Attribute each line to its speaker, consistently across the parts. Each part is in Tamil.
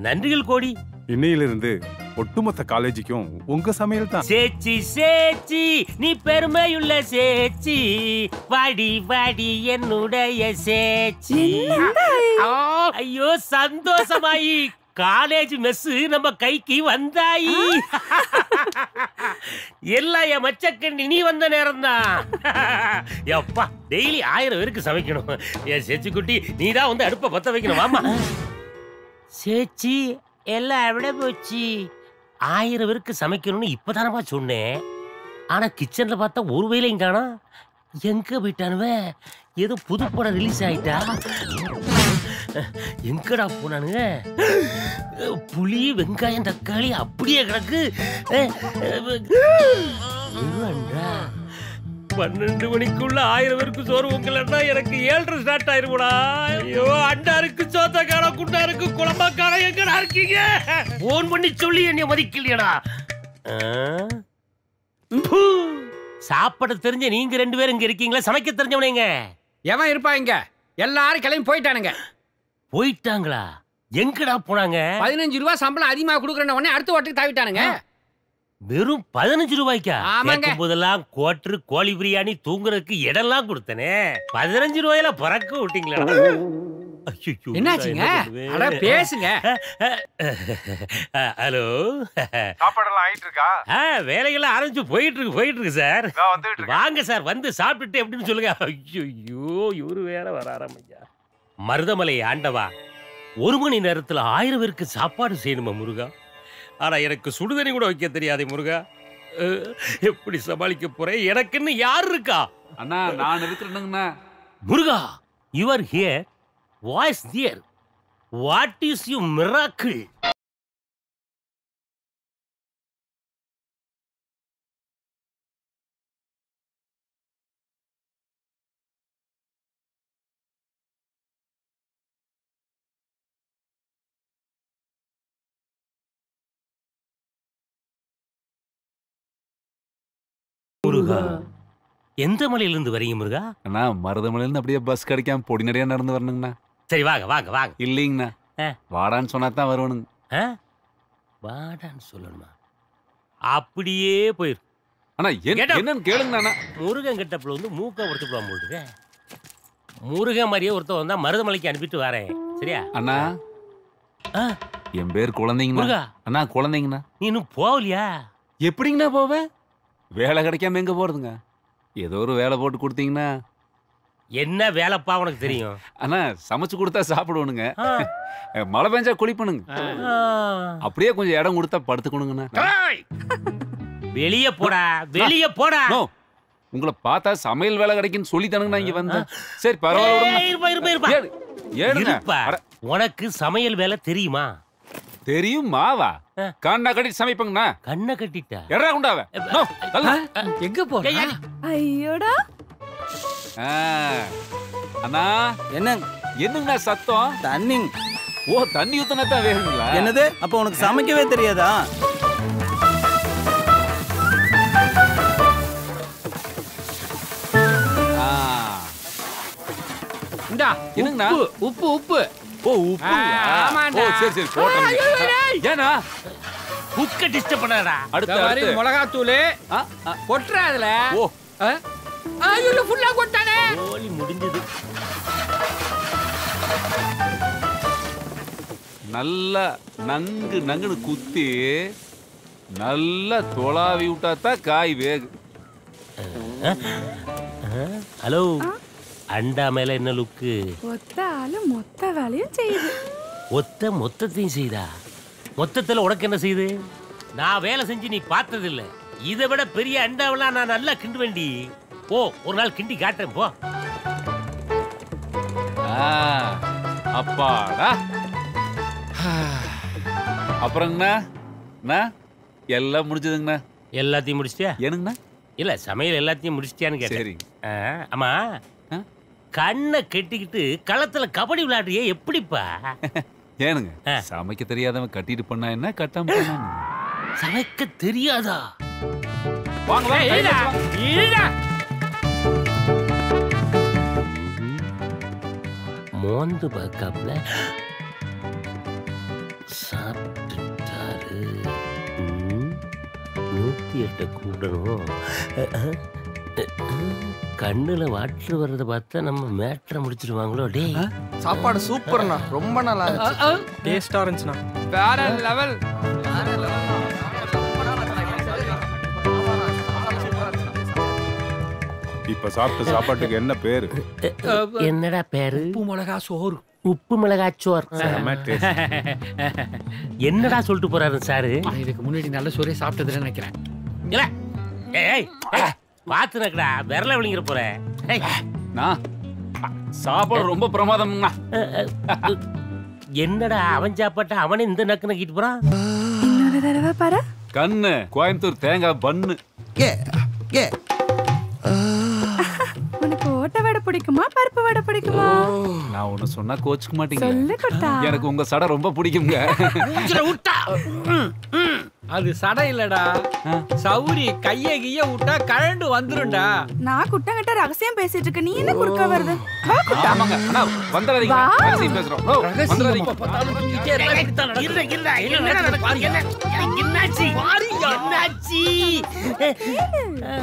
Speaker 1: நன்றிகள் கோடி.
Speaker 2: இன்னையிலிருந்து ஒட்டுமொத்த காலேஜுக்கும் உங்க சமையல் தான்.
Speaker 1: சேச்சி சேச்சி நீ பெருமையுள்ள சேச்சி, வாடி வாடி என்னுடைய சேச்சி. ஐயோ சந்தோஷமாயி காலேஜ் மெஸ் நம்ம கைக்கு வந்தாயி. எல்லாம் என் மச்சக்கண்ணி நீ வந்த நேரம் தான். எப்பா டெய்லி 1000 பேருக்கு சமைக்கணும். என் சேச்சி குட்டி நீ தான் வந்து அடுப்ப பத்த வைக்கணும். வாமா சேச்சி, எல்லாம் எവിടെ போச்சு? 1000 பேருக்கு சமைக்கணும்னு இப்பதானமா சொன்னேன். ஆனா கிச்சன்ல பார்த்தா ஒரு வேலையும் காணா. எங்க போயிட்டானுவ? ஏதோ புது படம் ரிலீஸ் ஆயிட்டா. எங்கடா போனானுங்க? புளி வெங்காயம் தக்காளி அப்படியே கிடக்கு. 12 மணிக்குள்ள 1000 பேருக்கு சோறு உங்களா எனக்கு 7:30 ஸ்டார்ட் ஆயிருமுடா. ஐயோ அண்டாருக்கு சோத்த காண, குண்டாருக்கு குழம்பா காண, எங்கடா இருக்கீங்க? போன் பண்ணி சொல்லி என்னைய மதிக்கலையடா. சாப்பாடு தெரிஞ்ச நீங்க 2 பேரும் இங்க இருக்கீங்களா? சமைக்க தெரிஞ்சவனேங்க
Speaker 3: எவன் இருப்பா இங்க? எல்லாரும் கிளம்பி போயிட்டானுங்க.
Speaker 1: போயிட்டாங்களா? எங்கடா போனாங்க?
Speaker 3: 15 ரூபாய் சம்பளம் அதிகமா கொடுக்குறேன்னு உடனே அடுத்த ஓட்டுக்கு தாவிட்டானுங்க.
Speaker 1: வெறும் 15 ரூபாய்க்கா?
Speaker 3: ஆமாங்க.
Speaker 1: போதெல்லாம் கோட்டரு கோழி பிரியாணி தூங்குறதுக்கு இடம்லாம் கொடுத்தனே. 15 ரூபாயில பறக்க விட்டீங்களா?
Speaker 3: என்னாச்சுங்க? அட பேசுங்க.
Speaker 1: ஹலோ,
Speaker 2: சாப்பாடெல்லாம் ஆயிட்டு இருக்கா?
Speaker 1: வேலைகள்லாம் ஆரம்பிச்சு போயிட்டு இருக்கு சார். வாங்க சார், வந்து சாப்பிட்டுட்டு எப்படின்னு சொல்லுங்க. ஐயோ இவரு வேற வர ஆரம்பிச்சா. மருதமலை ஆண்டவா, 1 மணி நேரத்துல 1000 பேருக்கு சாப்பாடு செய்யணுமா முருகா? ஆனா எனக்கு சுடுதண்ணி கூட வைக்க தெரியாது முருகா. எப்படி சமாளிக்க போறேன்? எனக்குன்னு யார் இருக்கா?
Speaker 4: அண்ணா நான் இருக்கிறேனுங்கண்ணா.
Speaker 1: முருகா, you are here, voice there. What is your miracle? முருகா, எந்த மலையிலிருந்து வரீங்க முருகா?
Speaker 4: அண்ணா மருதமலையிலிருந்து அப்படியே பஸ் கிடைக்காம பொடி நிறைய நடந்து வரணுங்கண்ணா.
Speaker 1: சரி வாங்க வாங்க வாங்க.
Speaker 4: இல்லைங்கண்ணா, வாடான்னு சொன்னா தான் வருவனுங்க.
Speaker 1: வாடான்னு சொல்லணுமா? அப்படியே போயிரு.
Speaker 4: அண்ணா என்னன்னு கேளுங்கண்ணா.
Speaker 1: முருகன் கிட்டப்புல வந்து மூக்க ஒருத்து போட போட்டுருக்க. முருகன் மாதிரியே ஒருத்தர் வந்தா மருதமலைக்கு அனுப்பிட்டு வரேன். சரியா
Speaker 4: அண்ணா? என் பேர் குழந்தைங்கண்ணா. அண்ணா குழந்தைங்கண்ணா.
Speaker 1: நீ இன்னும் போகலையா?
Speaker 4: எப்படிங்கண்ணா போவேன்? வேலை கிடைக்காம எங்க போறதுங்க? ஏதோ ஒரு வேலை போட்டு கொடுத்தீங்கன்னா.
Speaker 1: என்ன வேலைப்பா உனக்கு தெரியும்?
Speaker 4: அண்ணா சமைச்சு கொடுத்தா சாப்பிடுவனுங்க, மழை பெஞ்சா குளிப்பணுங்க, அப்படியே கொஞ்சம் இடம் கொடுத்தா படுத்துக்கணுங்கண்ணா.
Speaker 1: வெளியே போடா, வெளியே போடா.
Speaker 4: உங்களை பார்த்தா சமையல் வேலை கிடைக்குன்னு சொல்லி தானுங்க இங்க வந்தேன். சரி பரவாயில்ல.
Speaker 1: உனக்கு சமையல் வேலை தெரியுமா?
Speaker 4: தெரியும் மாவா? கண்ணை கட்டி சமைப்பங்கண்ணா.
Speaker 1: கண்ணை கட்டிட்டா
Speaker 4: எறா குண்டாவ
Speaker 3: எங்க போ?
Speaker 5: ஐயோடா.
Speaker 4: அண்ணா என்னங்கண்ணா சத்தம்?
Speaker 6: தண்ணி.
Speaker 4: ஓ, தண்ணி ஊத்துனா தான் வேணுங்களா?
Speaker 6: என்னது? அப்ப உனக்கு சமைக்கவே தெரியாதா?
Speaker 3: இந்தா
Speaker 4: என்னங்கண்ணா?
Speaker 3: உப்பு உப்பு.
Speaker 4: ஓ உப்பு. ஓ சரி சரி போடுறேன். ஏனா
Speaker 1: குக்க டிஸ்டர்ப் பண்ணாதடா.
Speaker 3: அடுத்து மிளகாத்தூள் கொட்றா அதுல.
Speaker 4: ஓ
Speaker 3: ஐயோ ஃபுல்லா கொட்டானே.
Speaker 1: கோழி முடிஞ்சது.
Speaker 4: நல்லா நங்குன்னு குத்தி நல்லா தொலாவி விட்டா தான் காய் வேகு.
Speaker 1: ஹலோ, அண்டா மேல என்ன லுக்கு?
Speaker 5: ஒத்த ஆளு மொத்த வேலையும் செய்யுது.
Speaker 1: மொத்தத்தையும் செய்தா? மொத்தத்துல உனக்கு என்ன செய்யுது? நான் வேலை செஞ்சு நீ பார்த்தது இல்ல. இதை விட பெரிய அண்டாவெல்லாம் நான் நல்லா கிண்டு வேண்டி. போ, ஒரு நாள் கிண்டி காட்டுறேன் போ.
Speaker 4: அப்பாடா. அப்புறங்கண்ணா எல்லாம் முடிஞ்சதுங்கண்ணா.
Speaker 1: எல்லாத்தையும் முடிச்சிட்டியா?
Speaker 4: ஏனுங்கண்ணா?
Speaker 1: இல்ல சமையல் எல்லாத்தையும் முடிச்சிட்டியான்னு கேட்டேன்.
Speaker 4: சரி.
Speaker 1: ஆமா, கண்ணை கட்டிக்கிட்டு களத்துல கபடி விளையாடுறியே எப்படிப்பா?
Speaker 4: ஏனுங்க, சமைக்க தெரியாதவன் கட்டிட்டு பண்ணா என்ன, கட்டாம பண்ணா?
Speaker 1: சமைக்க தெரியாதா?
Speaker 4: வாங்க
Speaker 1: மோந்து பார்க்காப்ல சாப்பிட்டுட்டாரு. 108 கூடணும். கண்ணுல வாட்டர் வர்றத பார்த்தா நம்ம மேட்ரை முடிச்சிருவாங்களோ. டேய்
Speaker 7: சாப்பாடு சூப்பர்ண்ணா, ரொம்ப நல்லா இருந்துச்சு. டேஸ்டா இருந்துச்சுண்ணா.
Speaker 3: வேற லெவல்.
Speaker 2: இப்ப சாப்பிட்ட சாப்பாட்டுக்கு என்ன பேரு?
Speaker 1: என்னடா பேரு?
Speaker 3: உப்பு மிளகா சோறு.
Speaker 1: உப்பு மிளகாச்சோர்.
Speaker 2: செம taste.
Speaker 1: என்னடா சொல்லிட்டு போறாரு சாரு?
Speaker 3: இதுக்கு முன்னாடி நல்ல சோறே சாப்பிட்டதுன்னு நினைக்கிறேன்.
Speaker 1: இல்ல ஏய் பாத்து நக்கடா விரல விழுங்கிற போற.
Speaker 4: நான் சாப்பாடு ரொம்ப பிரமாதம்ண்ணா.
Speaker 1: என்னடா அவன் சாப்பாட்ட அவனே இந்த நக்கு நக்கிட்டு போறான்.
Speaker 5: இன்னொரு தடவை பாரு.
Speaker 4: கண்ணு கோயம்புத்தூர் தேங்காய் பன்னு.
Speaker 5: உனக்கு ஓட்ட வடை பிடிக்குமா பருப்பு வடை பிடிக்குமா?
Speaker 4: நான் ஒண்ணு சொன்னா கோச்சுக்க மாட்டீங்க.
Speaker 5: சொல்லு குட்டா.
Speaker 4: எனக்கு உங்க சடை ரொம்ப பிடிக்குங்க.
Speaker 3: அது சடை இல்லடா, சௌரி. கைய கிய விட்டா கழண்டு வந்துரும்டா.
Speaker 5: நான் குட்டங்கிட்ட ரகசியம் பேசிட்டு இருக்க, நீ என்ன குறுக்க வருது? வா குட்டா.
Speaker 4: ஆமாங்க அண்ணா, வந்துடாதீங்க. ரகசியம் பேசுறோம். ஓ, வந்துடாதீங்க.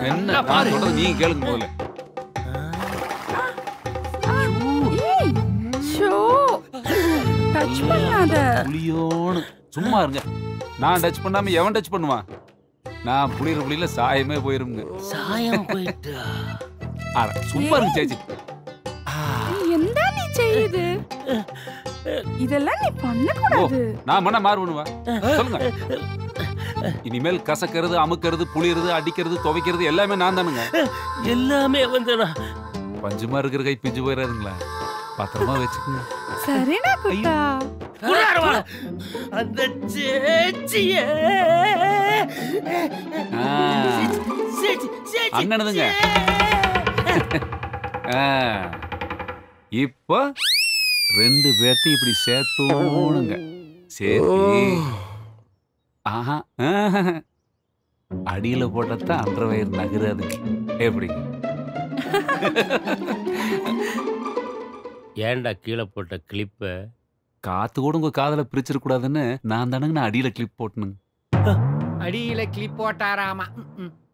Speaker 4: என்ன நான் சொல்றது நீங்க கேளுங்க முதல்ல.
Speaker 5: ஏய், ஷோ. டச் பண்ணாத.
Speaker 4: புளியோன்னு சும்மா இருங்க. நான் டச் பண்ணாம எவன் டச் பண்ணுவான்? நான் புளியற புளியில சாயமே போயிருங்க.
Speaker 1: சாயம் போயிட்டா.
Speaker 4: சும்மா இருங்க சேச்சி.
Speaker 5: என்ன நீ செய்யுது? இதெல்லாம் நீ பண்ண கூடாது.
Speaker 4: நான் பண்ண மாறுவனுவா? சொல்லுங்க. இனிமேல் கசக்கிறது, அமுக்கிறது, புளியறது, அடிக்கிறது, துவைக்கிறது எல்லாமே நான் தானுங்க.
Speaker 1: எல்லாமே வந்துடா.
Speaker 4: பஞ்சுமா இருக்கிற கை பிஞ்சு போயிடாதுங்களா? பத்திரமா வச்சுக்கோங்க.
Speaker 5: சரிடா குட்டா.
Speaker 1: அந்த சேச்சியே
Speaker 4: அண்ணனுதுங்க. இப்போ 2 பேர்த்தையும் இப்படி சேர்த்தோணுங்க. சேர்த்து ஆஹா அடியில போட்டத்தான் அன்ற வயிறு நகராதுங்க. எப்படி?
Speaker 1: ஏன்டா கீழே போட்ட கிளிப்ப
Speaker 4: காத்து கூட உங்க காதல பிரிச்சிட கூடாதுன்னு நான் தானுங்க நான் அடியில கிளிப் போட்டனுங்க.
Speaker 3: அடியில கிளிப் போட்டாராமா.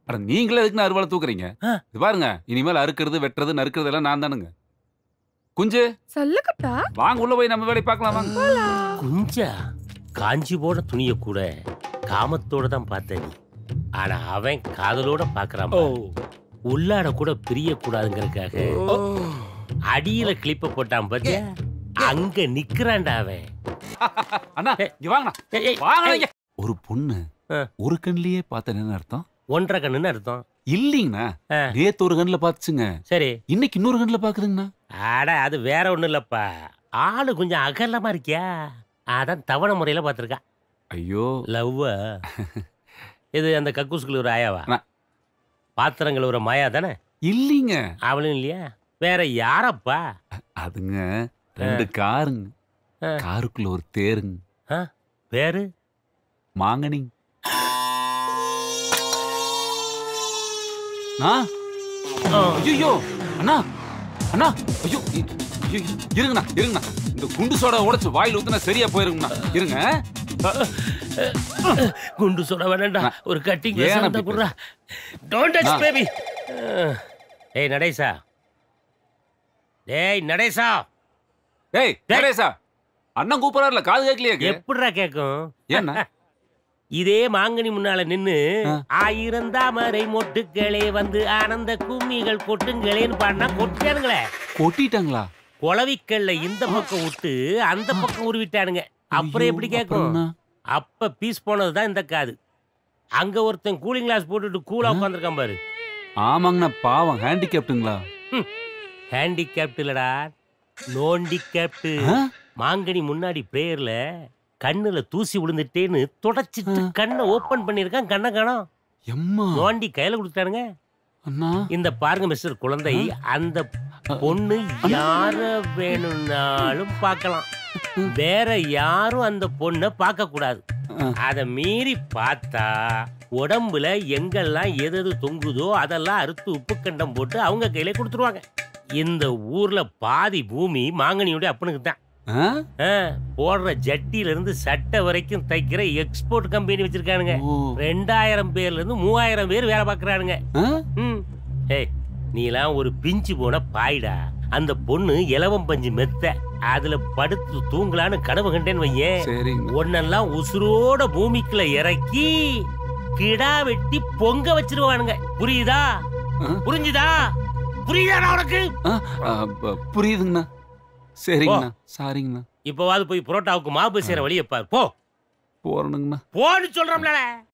Speaker 4: அட நீங்களே எதுக்கு அறுவாலை தூக்குறீங்க? இது பாருங்க, இனிமேல் அறுக்கிறது, வெட்டுறது, நறுக்கிறது எல்லாம் நான் தானுங்க. குஞ்சு
Speaker 5: சொல்லு குட்டா.
Speaker 4: வாங்க உள்ள போய் நம்ம வேலையை பார்க்கலாம் வாங்க.
Speaker 1: குஞ்சா காஞ்சி போட துணிய கூட காமத்தோட தான் பார்த்தேன். ஆனா அவன் காதலோட பாக்குறான். உள்ளாட கூட பிரிய கூடாதுங்கிறதுக்காக அடியில கிளிப்ப போட்டான். பாத்தியா, அங்க நிக்கிறான்டா அவன்.
Speaker 4: அண்ணா இங்க வாங்கண்ணா. ஒரு பொண்ணு ஒரு கண்ணிலேயே பார்த்தேன்னு அர்த்தம்?
Speaker 1: 1.5 கண்ணுன்னு அர்த்தம்.
Speaker 4: இல்லீங்கண்ணா, நேத்து ஒரு கண்ணுல பாத்துச்சுங்க. சரி, இன்னைக்கு இன்னொரு கண்ணுல பாக்குதுங்கண்ணா.
Speaker 1: ஆட அது வேற ஒண்ணும் இல்லப்பா, ஆளு கொஞ்சம் அகலமா இருக்கியா, அதான் தவணை முறையில பாத்திருக்கா.
Speaker 4: ஐயோ
Speaker 1: லவ்வா? இது அந்த கக்கூசுக்குள்ள ஒரு ஆயாவா? பாத்திரங்கள் ஒரு மாயா தானே?
Speaker 4: இல்லீங்க,
Speaker 1: அவளும் இல்லையா? வேற யாரப்பா?
Speaker 4: அதுங்க 2 காருங்க. காருக்குள்ள ஒரு தேருங்க.
Speaker 1: பேரு
Speaker 4: மாங்கனி. ஐயோ அண்ணா அண்ணா, ஐயோ இருங்கண்ணா இருங்கண்ணா, இந்த குண்டு சோடா உடைச்சு வாயில் ஊத்துனா சரியா போயிருங்கண்ணா. இருங்க.
Speaker 1: குண்டு சோடா வேணாம்டா, ஒரு கட்டிங் வேணா குடுறா. Don't touch baby. டேய் நடேசா, டேய் நடேசா,
Speaker 4: டேய் நடேசா, அண்ணன் கூப்பிடறாருல, காது கேட்கலையா?
Speaker 1: எப்படிடா கேட்கும்?
Speaker 4: ஏன்னா
Speaker 1: இதே மாங்கனி முன்னால நின்னு 1000 தாமரை மொட்டுக்களே வந்து ஆனந்த கும்மிகள் கொட்டுங்களேன்னு பாடினா கொட்டிட்டானுங்களே.
Speaker 4: கொட்டிட்டாங்களா?
Speaker 1: குளவிக்கல்ல இந்த பக்கம் விட்டு அந்த பக்கம் உருவிட்டானுங்க. அப்புறம் எப்படி கேட்கும்? அப்ப பீஸ் போனதுதான் இந்த காது. அங்க ஒருத்தன் கூலிங் கிளாஸ் போட்டுட்டு கூலா உட்காந்துருக்கான் பாரு.
Speaker 4: ஆமாங்கண்ணா, பாவம் ஹேண்டிகேப்டுங்களா?
Speaker 1: ஹேண்டிகேப்ட் இல்லடா, நோண்டிகேப்ட். மாங்கனி முன்னாடி பிரேயர்ல கண்ணுல தூசி விழுந்துட்டேன்னு தொடச்சிட்டு கண்ணை ஓபன் பண்ணிருக்கான். கண்ணை காணோம். நோண்டி கையில கொடுத்தானுங்க. இந்த பாருங்க மிஸ்டர் குழந்தை, அந்த பொண்ணு யார வேணும்னாலும் பார்க்கலாம், வேற யாரும் அந்த பொண்ணை பார்க்க கூடாது. அத மீறி பார்த்தா உடம்புல எங்கெல்லாம் எது தொங்குதோ அதெல்லாம் அறுத்து உப்பு கண்டம் போட்டு அவங்க கையில கொடுத்துருவாங்க. இந்த ஊர்ல பாதி பூமி மாங்கனியோட அப்பனுக்கு தான்.
Speaker 4: ஆ?
Speaker 1: போடுற ஜட்டியில இருந்து சட்டை வரைக்கும் தைக்கிற எக்ஸ்போர்ட் கம்பெனி வச்சிருக்கானுங்க.
Speaker 4: ஓ.
Speaker 1: 2000 பேர்ல இருந்து 3000 பேர் வேலை பார்க்கறானுங்க.
Speaker 4: ஆ?
Speaker 1: ஏய், நீலாம் ஒரு பிஞ்சு போன பாய்டா. அந்த பொண்ணு இலவம் பஞ்சு மெத்த, அதுல படுத்து தூங்கலான்னு கனவு கண்டேன்னு வையேன்.
Speaker 4: சரிங்க.
Speaker 1: ஒன்னெல்லாம் உசுரோட பூமிக்குள்ள இறக்கி கிடா வெட்டி பொங்க வச்சிருவானுங்க. புரியுதா? புரிஞ்சுதா? புரியுதா உனக்கு?
Speaker 4: புரியுதுங்கண்ணா. சரிங்கண்ணா. சாரிங்கண்ணா.
Speaker 1: இப்பவாது போய் புரோட்டாவுக்கு மாவு செய்யற வழியை பாரு. போ.
Speaker 4: போறணுங்கண்ணா.
Speaker 1: போன்னு சொல்றோம்ல.